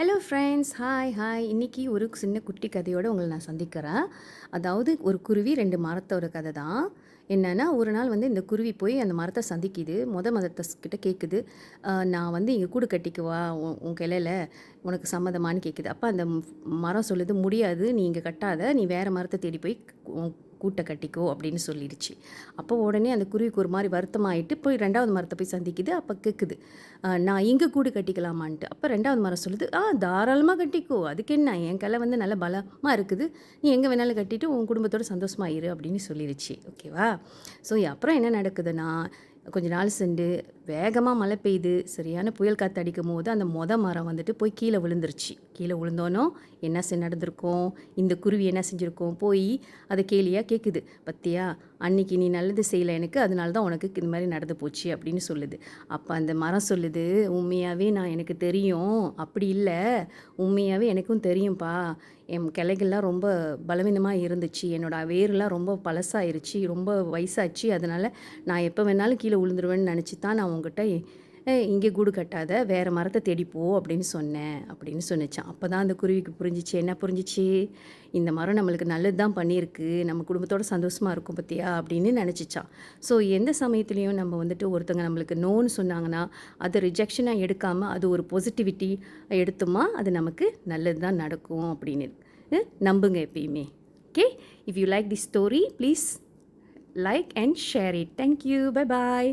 Hello friends, hi. இன்னைக்கு ஒரு சின்ன குட்டி கதையோட உங்களை நான் சந்திக்கிறேன். அதாவது ஒரு குருவி 2 மரத்தோட கதை தான். என்னன்னா, ஒரு நாள் வந்து இந்த குருவி போய் அந்த மரத்த சந்திக்குது. மரத்த கிட்ட கேட்குது, "நான் வந்து இங்க கூடு கட்டிக்கவா? உன் கிளையில உனக்கு சம்மதமான்னு?" கேட்குது. அப்ப அந்த மரம் சொல்லுது, "முடியாது. நீ இங்க கட்டாத. நீ வேற மரத்த தேடி போய் உன் கூட்ட கட்டிக்கோ" அப்படின்னு சொல்லிடுச்சு. அப்போ உடனே அந்த குருவிக்கு ஒரு மாரி வருத்தமாயிட்டு போய் 2வது மரத்த போய் சந்திக்குது. அப்ப கேட்குது, "நான் இங்க கூடு கட்டிக்கலாமான்ட்டு." அப்ப 2வது மரம் சொல்லுது, தாராளமா கட்டிக்கோ. அதுக்கு என்ன? என் கிளை வந்து நல்ல பலமா இருக்குது. நீ எங்க வேணாலும் கட்டிட்டு உன் குடும்பத்தோட சந்தோஷமா இரு" அப்படின்னு சொல்லிருச்சு. ஓகேவா? ஸோ அப்புறம் என்ன நடக்குதுன்னா, கொஞ்ச நாள் சென்று வேகமா மழை பெய்யுது. சரியான புயல் காத்து அடிக்கும்போது, அந்த மரம் வந்துட்டு போய் கீழ விழுந்துருச்சு. கீழ விழுந்தோனோ என்ன நடந்திருக்கும்? இந்த குருவி என்ன செஞ்சிருக்கும்? போய் அத கேலியா கேட்குது. "பாத்தியா, அன்னைக்கு நீ நல்லது செய்யல எனக்கு. அதனால தான் உனக்கு இந்த மாரி நடந்து போச்சு" அப்படின்னு சொல்லுது. அப்ப அந்த மரம் சொல்லுது, "உண்மையாவே எனக்கு தெரியும். அப்படி இல்ல. உண்மையாவே எனக்கும் தெரியும்ப்பா. என் கிளைகள்லாம் ரொம்ப பலவீனமா இருந்துச்சு. என்னோட வேர்லாம் ரொம்ப பழசாயிருச்சு. ரொம்ப வயசாச்சு. அதனால நான் எப்போ வேணாலும் கீழ விழுந்துருவேன்னு நெனச்சு தான் நான் உன்கிட்ட இங்கே கூடு கட்டாத. வேற மரத்த தேடி போ அப்படின்னு சொன்னேன்" அப்படின்னு சொன்னுச்சாம். அப்ப தான் அந்த குருவிக்கு புரிஞ்சுச்சு. என்ன புரிஞ்சுச்சு? இந்த மரம் நம்மளுக்கு நல்லது தான் பண்ணியிருக்கு. நம்ம குடும்பத்தோட சந்தோஷமா இருக்கும் பாத்தியா? அப்படின்னு நெனச்சுச்சாம். ஸோ எந்த சமயத்துலயும் நம்ம வந்துட்டு ஒருத்தங்க நம்மளுக்கு நோன்னு சொன்னாங்கன்னா, அத ரிஜெக்ஷனா எடுக்காம, அது ஒரு பாசிட்டிவிட்டி எடுத்தோமா, அது நமக்கு நல்லது தான் நடக்கும் அப்படின்னு நம்புங்க எப்பயுமே. Okay? If you like this story, please like and share it. Thank you. Bye bye.